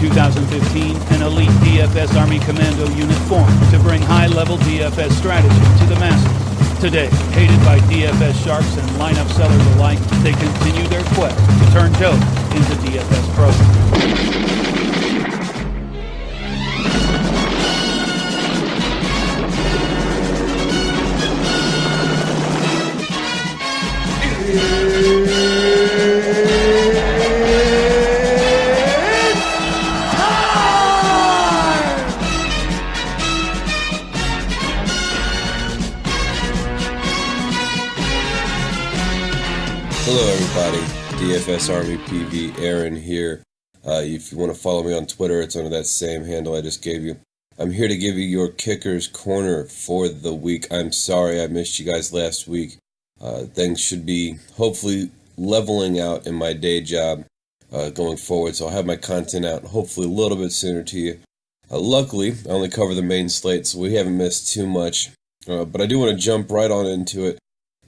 2015, an elite DFS Army Commando unit formed to bring high-level DFS strategy to the masses. Today, hated by DFS sharks and lineup sellers alike, they continue their quest to turn Joe into DFS pros. Hello everybody, DFS Army PV, Aaron here. If you want to follow me on Twitter, it's under that same handle I just gave you. I'm here to give you your Kicker's Corner for the week. I'm sorry I missed you guys last week. Things should be hopefully leveling out in my day job going forward, so I'll have my content out hopefully a little bit sooner to you. Luckily, I only cover the main slate, so we haven't missed too much. But I do want to jump right on into it,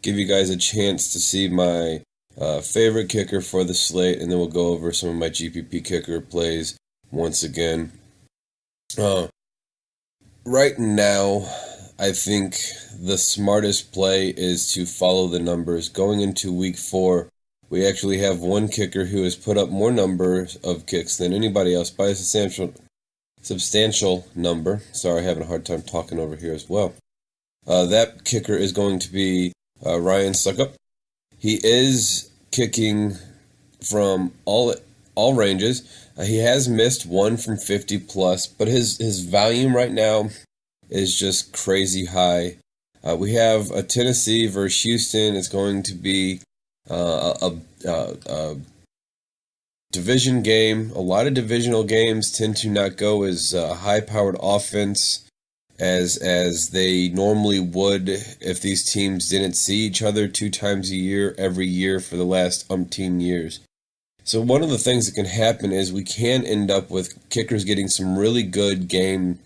give you guys a chance to see my favorite kicker for the slate, and then we'll go over some of my GPP kicker plays once again. Right now, I think the smartest play is to follow the numbers. Going into week 4, we actually have one kicker who has put up more numbers of kicks than anybody else by a substantial number. Sorry, having a hard time talking over here as well. That kicker is going to be Ryan Succop. He is kicking from all ranges. He has missed one from 50 plus, but his volume right now is just crazy high. We have a Tennessee versus Houston. It's going to be a division game. A lot of divisional games tend to not go as high-powered offense as they normally would if these teams didn't see each other 2 times a year, every year for the last umpteen years. So one of the things that can happen is we can end up with kickers getting some really good game,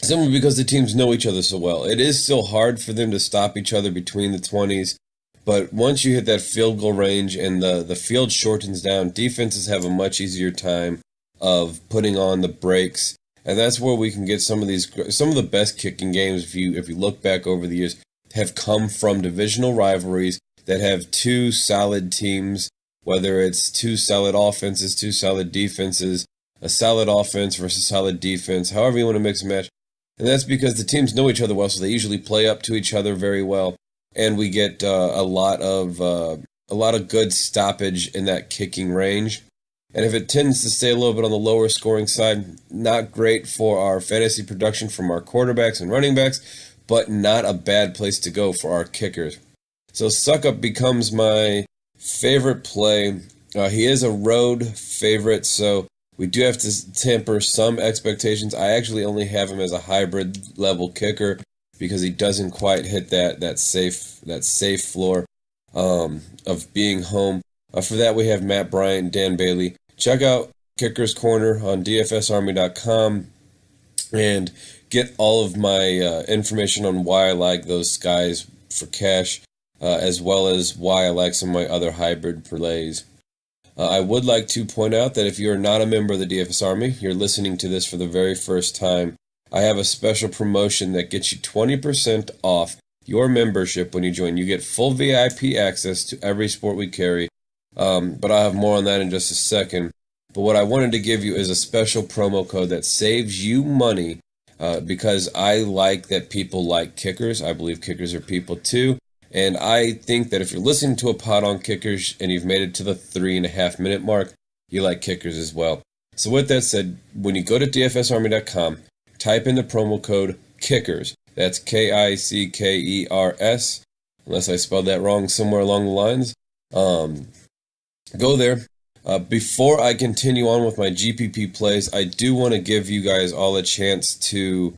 simply because the teams know each other so well. It is still hard for them to stop each other between the 20s, but once you hit that field goal range and the field shortens down, defenses have a much easier time of putting on the brakes. And that's where we can get some of the best kicking games, if you look back over the years, have come from divisional rivalries that have 2 solid teams, whether it's 2 solid offenses, 2 solid defenses, a solid offense versus solid defense, however you want to mix and match. And that's because the teams know each other well, so they usually play up to each other very well, and we get a lot of good stoppage in that kicking range. And if it tends to stay a little bit on the lower scoring side, not great for our fantasy production from our quarterbacks and running backs, but not a bad place to go for our kickers. So Succop becomes my favorite play. He is a road favorite, so we do have to temper some expectations. I actually only have him as a hybrid level kicker because he doesn't quite hit that safe floor of being home. For that, we have Matt Bryant, Dan Bailey. Check out Kicker's Corner on DFSArmy.com and get all of my information on why I like those guys for cash, as well as why I like some of my other hybrid plays. I would like to point out that if you're not a member of the DFS Army, you're listening to this for the very first time, I have a special promotion that gets you 20% off your membership when you join. You get full VIP access to every sport we carry. But I'll have more on that in just a second. But what I wanted to give you is a special promo code that saves you money because I like that people like kickers. I believe kickers are people too. And I think that if you're listening to a pod on kickers and you've made it to the 3.5 minute mark, you like kickers as well. So with that said, when you go to DFSArmy.com, type in the promo code KICKERS. That's KICKERS, unless I spelled that wrong somewhere along the lines. Go there. Before I continue on with my GPP plays, I do want to give you guys all a chance to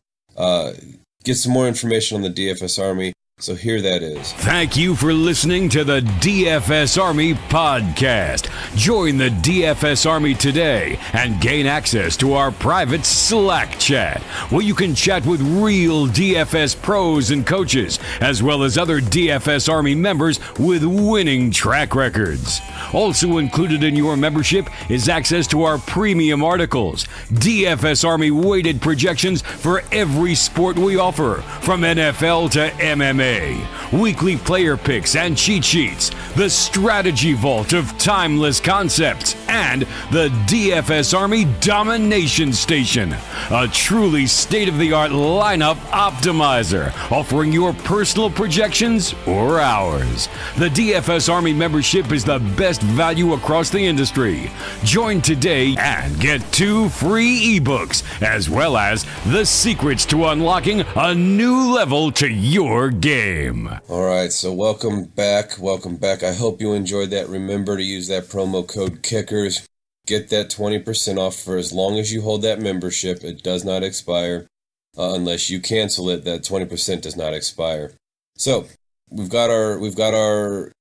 get some more information on the DFS Army. So here that is. Thank you for listening to the DFS Army podcast. Join the DFS Army today and gain access to our private Slack chat, where you can chat with real DFS pros and coaches, as well as other DFS Army members with winning track records. Also included in your membership is access to our premium articles, DFS Army weighted projections for every sport we offer, from NFL to MMA, weekly player picks and cheat sheets, the strategy vault of timeless concepts, and the DFS Army Domination Station, a truly state-of-the-art lineup optimizer, offering your personal projections or ours. The DFS Army membership is the best value across the industry. Join today and get 2 free ebooks, as well as the secrets to unlocking a new level to your game. All right, so welcome back. I hope you enjoyed that. Remember to use that promo code KICKERS. Get that 20% off for as long as you hold that membership. It does not expire. Unless you cancel it, that 20% does not expire. So, we've got our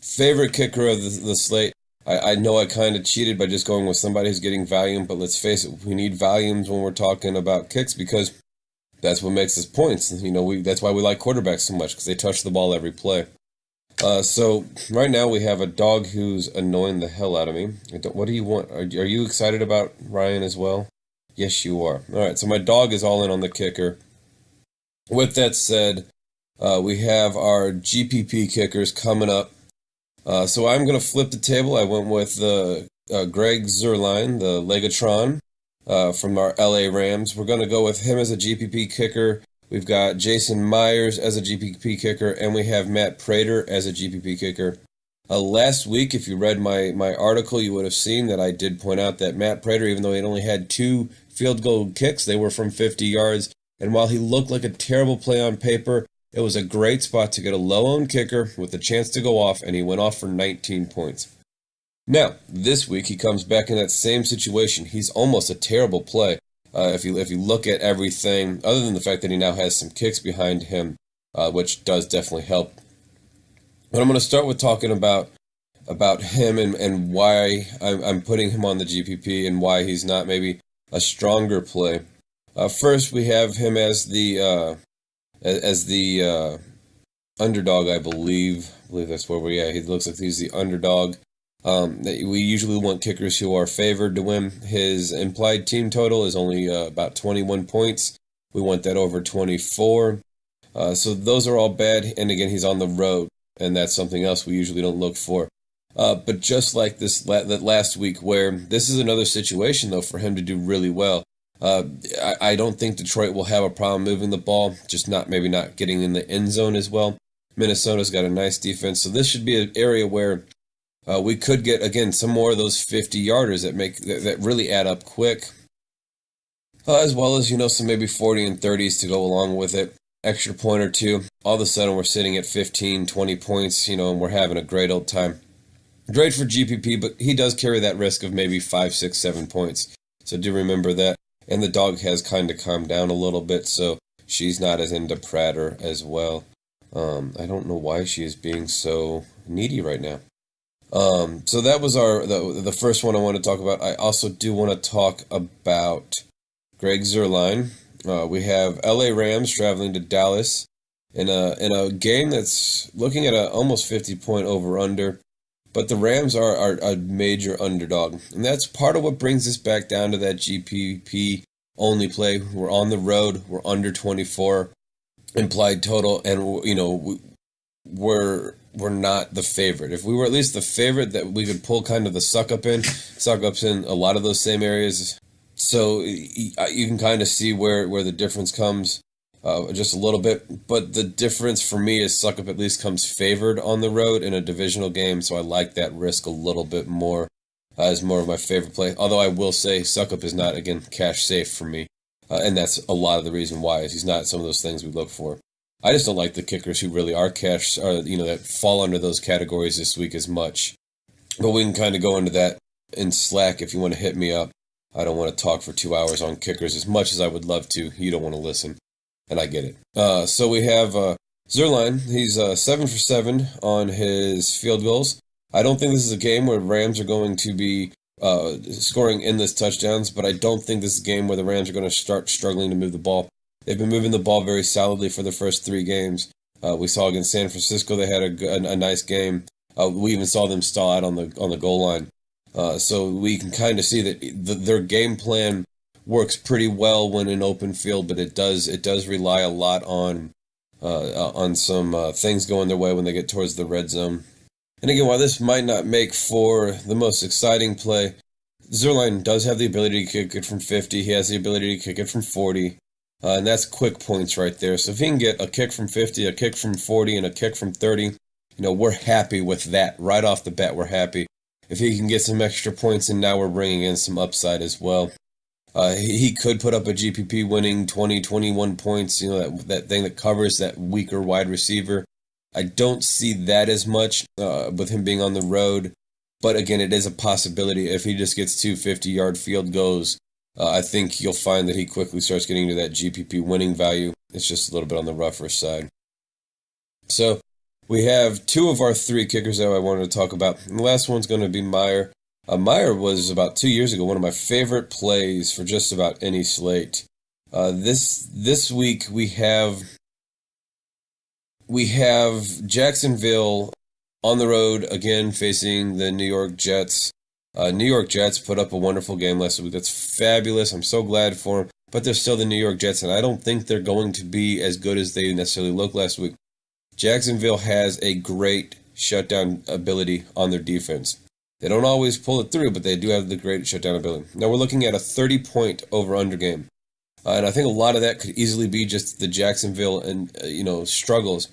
favorite kicker of the slate. I know I kind of cheated by just going with somebody who's getting volume, but let's face it, we need volumes when we're talking about kicks, because that's what makes us points. That's why we like quarterbacks so much, because they touch the ball every play. So right now we have a dog who's annoying the hell out of me. What do you want? Are you excited about Ryan as well? Yes, you are. All right, so my dog is all in on the kicker. With that said, we have our GPP kickers coming up. So I'm going to flip the table. I went with Greg Zuerlein, the Legatron, from our LA Rams. We're going to go with him as a GPP kicker. We've got Jason Myers as a GPP kicker, and we have Matt Prater as a GPP kicker. Last week, if you read my article, you would have seen that I did point out that Matt Prater, even though he had only had 2 field goal kicks, they were from 50 yards. And while he looked like a terrible play on paper, it was a great spot to get a low-owned kicker with a chance to go off, and he went off for 19 points. Now, this week, he comes back in that same situation. He's almost a terrible play. If you look at everything, other than the fact that he now has some kicks behind him, which does definitely help. But I'm going to start with talking about him and why I'm putting him on the GPP and why he's not maybe a stronger play. First, we have him as the underdog, I believe. I believe that's where we're at. He looks like he's the underdog. We usually want kickers who are favored to win. His implied team total is only about 21 points. We want that over 24. So those are all bad. And again, he's on the road, and that's something else we usually don't look for. But just like that last week, where this is another situation, though, for him to do really well. I don't think Detroit will have a problem moving the ball, just maybe not getting in the end zone as well. Minnesota's got a nice defense, so this should be an area where we could get, again, some more of those 50-yarders that really add up quick, as well as, some maybe 40 and 30s to go along with it. Extra point or two. All of a sudden, we're sitting at 15, 20 points, and we're having a great old time. Great for GPP, but he does carry that risk of maybe 5, 6, 7 points. So do remember that. And the dog has kind of calmed down a little bit, so she's not as into Prater as well. I don't know why she is being so needy right now. So that was the first one I want to talk about. I also do want to talk about Greg Zuerlein. We have LA Rams traveling to Dallas in a game that's looking at a almost 50-point over-under. But the Rams are a major underdog. And that's part of what brings us back down to that GPP only play. We're on the road. We're under 24 implied total. And, we're not the favorite. If we were at least the favorite, that we could pull kind of the suck-ups in a lot of those same areas. So you can kind of see where the difference comes just a little bit. But the difference for me is suck-up at least comes favored on the road in a divisional game. So I like that risk a little bit more as more of my favorite play. Although I will say suck-up is not, again, cash safe for me. And that's a lot of the reason why is he's not some of those things we look for. I just don't like the kickers who really are cash, that fall under those categories this week as much. But we can kind of go into that in Slack if you want to hit me up. I don't want to talk for 2 hours on kickers as much as I would love to. You don't want to listen, and I get it. So we have Zerline, he's 7 for 7 on his field goals. I don't think this is a game where Rams are going to be scoring endless touchdowns, but I don't think this is a game where the Rams are going to start struggling to move the ball. They've been moving the ball very solidly for the first 3 games. We saw against San Francisco they had a nice game. We even saw them stall out on the goal line. So we can kind of see that their game plan works pretty well when in open field, but it does rely a lot on some things going their way when they get towards the red zone. And again, while this might not make for the most exciting play, Zerline does have the ability to kick it from 50. He has the ability to kick it from 40. And that's quick points right there. So if he can get a kick from 50, a kick from 40, and a kick from 30, we're happy with that. Right off the bat, we're happy. If he can get some extra points, and now we're bringing in some upside as well. He could put up a GPP winning 20, 21 points, that thing that covers that weaker wide receiver. I don't see that as much with him being on the road. But again, it is a possibility. If he just gets 2 50-yard field goals, I think you'll find that he quickly starts getting to that GPP winning value. It's just a little bit on the rougher side. So we have 2 of our 3 kickers that I wanted to talk about. And the last one's going to be Meyer. Meyer was about 2 years ago one of my favorite plays for just about any slate. This week we have Jacksonville on the road again facing the New York Jets. New York Jets put up a wonderful game last week. That's fabulous. I'm so glad for them. But they're still the New York Jets, and I don't think they're going to be as good as they necessarily looked last week. Jacksonville has a great shutdown ability on their defense. They don't always pull it through, but they do have the great shutdown ability. Now we're looking at a 30-point over-under game. And I think a lot of that could easily be just the Jacksonville and struggles.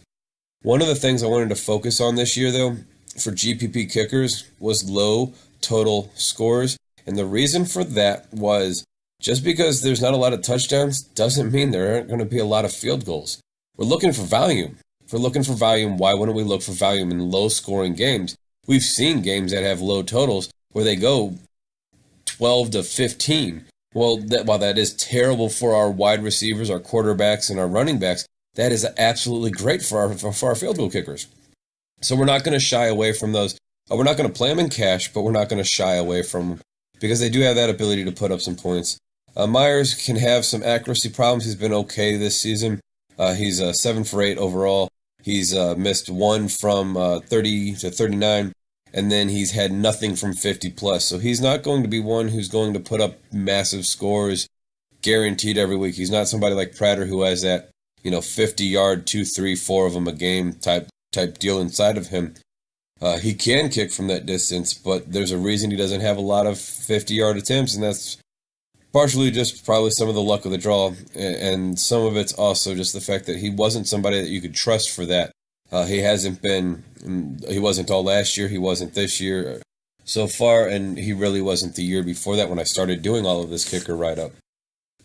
One of the things I wanted to focus on this year, though, for GPP kickers was low total scores. And the reason for that was just because there's not a lot of touchdowns doesn't mean there aren't going to be a lot of field goals. We're looking for volume. If we're looking for volume, why wouldn't we look for volume in low-scoring games? We've seen games that have low totals where they go 12 to 15. Well, while that is terrible for our wide receivers, our quarterbacks, and our running backs, that is absolutely great for our field goal kickers. So we're not going to shy away from those. We're not going to play them in cash, but we're not going to shy away from them because they do have that ability to put up some points. Myers can have some accuracy problems. He's been okay this season. He's 7 for 8 overall. He's missed 1 from 30 to 39, and then he's had nothing from 50 plus. So he's not going to be one who's going to put up massive scores guaranteed every week. He's not somebody like Prater who has that 50-yard, 2, 3, 4 of them a game type deal inside of him. He can kick from that distance, but there's a reason he doesn't have a lot of 50-yard attempts, and that's partially just probably some of the luck of the draw, and some of it's also just the fact that he wasn't somebody that you could trust for that. He wasn't all last year, he wasn't this year so far, and he really wasn't the year before that when I started doing all of this kicker write-up.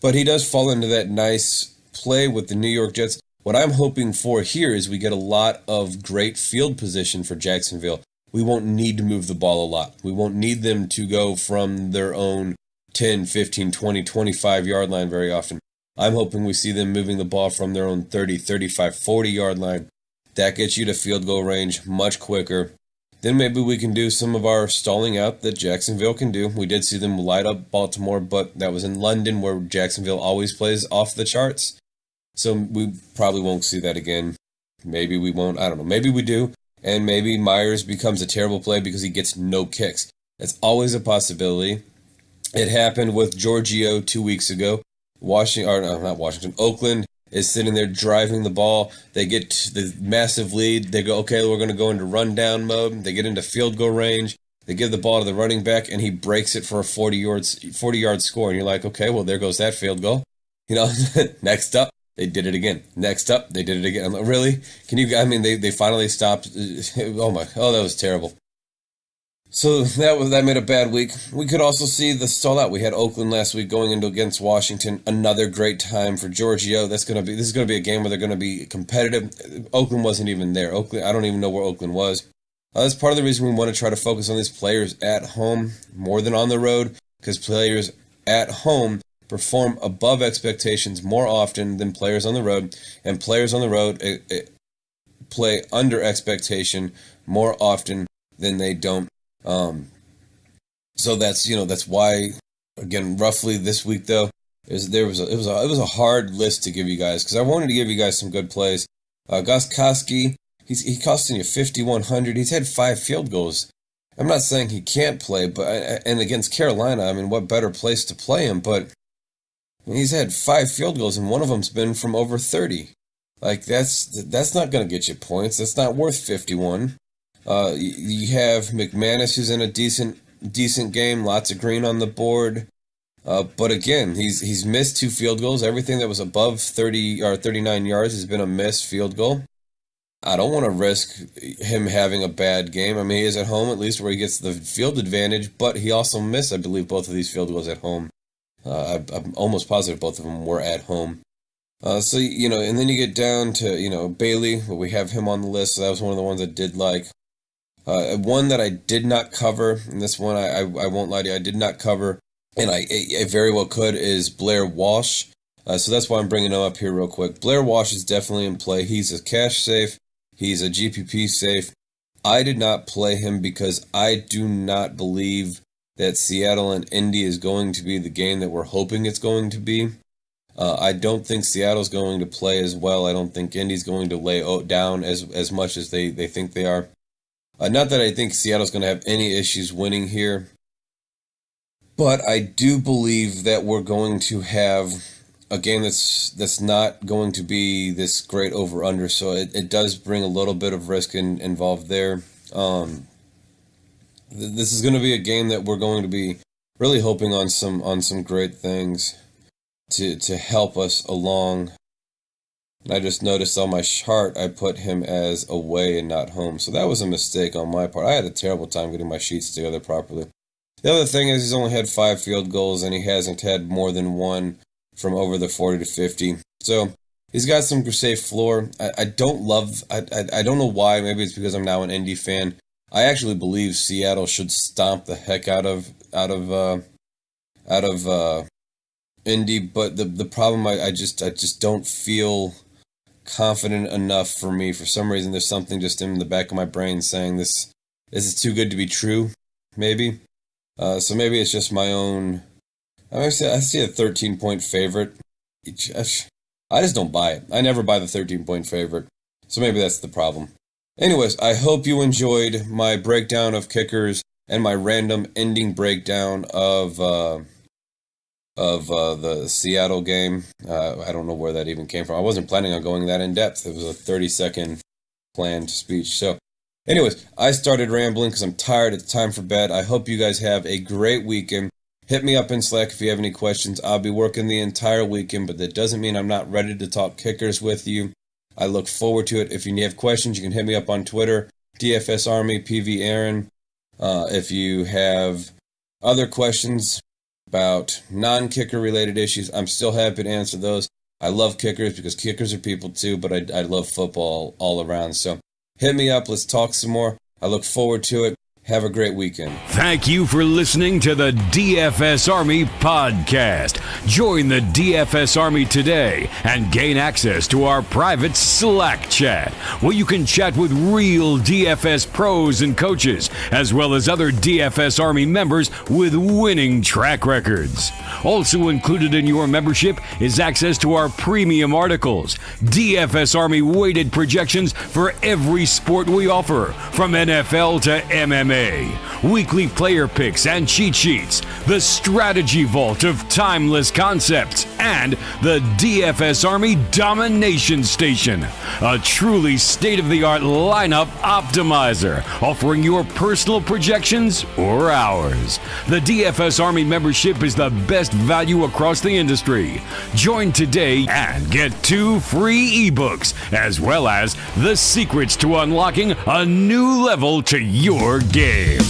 But he does fall into that nice play with the New York Jets. What I'm hoping for here is we get a lot of great field position for Jacksonville. We won't need to move the ball a lot. We won't need them to go from their own 10, 15, 20, 25-yard line very often. I'm hoping we see them moving the ball from their own 30, 35, 40-yard line. That gets you to field goal range much quicker. Then maybe we can do some of our stalling out that Jacksonville can do. We did see them light up Baltimore, but that was in London where Jacksonville always plays off the charts. So we probably won't see that again. Maybe we won't. I don't know. Maybe we do. And maybe Myers becomes a terrible play because he gets no kicks. That's always a possibility. It happened with Giorgio 2 weeks ago. Oakland is sitting there driving the ball. They get the massive lead. They go, okay, we're going to go into rundown mode. They get into field goal range. They give the ball to the running back, and he breaks it for a 40-yard score. And you're like, okay, well, there goes that field goal. Next up. They did it again. Next up, they did it again. I'm like, really? They finally stopped. That was terrible. So that made a bad week. We could also see the stall out. We had Oakland last week going into against Washington. Another great time for Giorgio. This is going to be a game where they're going to be competitive. Oakland wasn't even there. I don't even know where Oakland was. That's part of the reason we want to try to focus on these players at home more than on the road, because players at home perform above expectations more often than players on the road. And players on the road, play under expectation more often than they don't. So that's why, again, roughly this week though, it was a hard list to give you guys, because I wanted to give you guys some good plays. Gostkowski, he costing you 5,100. He's had 5 field goals. I'm not saying he can't play, and against Carolina, I mean, what better place to play him? But he's had 5 field goals, and one of them's been from over 30. Like, that's not going to get you points. That's not worth 51. You have McManus, who's in a decent game, lots of green on the board. But again, he's missed 2 field goals. Everything that was above 30 or 39 yards has been a missed field goal. I don't want to risk him having a bad game. I mean, he is at home, at least, where he gets the field advantage, but he also missed, I believe, both of these field goals at home. I'm almost positive both of them were at home. So, and then you get down to, Bailey. Well, we have him on the list, so that was one of the ones I did like. One that I did not cover, and this one I won't lie to you, I did not cover, and I very well could, is Blair Walsh. So that's why I'm bringing him up here real quick. Blair Walsh is definitely in play. He's a cash safe. He's a GPP safe. I did not play him because I do not believe that Seattle and Indy is going to be the game that we're hoping it's going to be. I don't think Seattle's going to play as well. I don't think Indy's going to lay down as much as they think they are. Not that I think Seattle's going to have any issues winning here, but I do believe that we're going to have a game that's not going to be this great over-under, so it does bring a little bit of risk involved there. This is going to be a game that we're going to be really hoping on some great things to help us along. And I just noticed on my chart I put him as away and not home, so that was a mistake on my part. I had a terrible time getting my sheets together properly. The other thing is he's only had 5 field goals, and he hasn't had more than 1 from over the 40 to 50. So he's got some safe floor. I don't know why. Maybe it's because I'm now an Indy fan. I actually believe Seattle should stomp the heck out of Indy, but the problem I just don't feel confident enough for me. For some reason, there's something just in the back of my brain saying this is too good to be true. Maybe. So maybe it's just my own. I see a 13-point favorite. I just don't buy it. I never buy the 13-point favorite. So maybe that's the problem. Anyways, I hope you enjoyed my breakdown of kickers and my random ending breakdown of the Seattle game. I don't know where that even came from. I wasn't planning on going that in depth. It was a 30-second planned speech. So anyways, I started rambling because I'm tired. It's time for bed. I hope you guys have a great weekend. Hit me up in Slack if you have any questions. I'll be working the entire weekend, but that doesn't mean I'm not ready to talk kickers with you. I look forward to it. If you have questions, you can hit me up on Twitter, DFS Army, PV Aaron. If you have other questions about non-kicker related issues, I'm still happy to answer those. I love kickers because kickers are people too, but I love football all around. So hit me up. Let's talk some more. I look forward to it. Have a great weekend. Thank you for listening to the DFS Army podcast. Join the DFS Army today and gain access to our private Slack chat, where you can chat with real DFS pros and coaches, as well as other DFS Army members with winning track records. Also included in your membership is access to our premium articles, DFS Army weighted projections for every sport we offer, from NFL to MMA, weekly player picks and cheat sheets, the strategy vault of timeless concepts, and the DFS Army Domination Station, a truly state-of-the-art lineup optimizer, offering your personal projections or ours. The DFS Army membership is the best value across the industry. Join today and get 2 free ebooks, as well as the secrets to unlocking a new level to your game.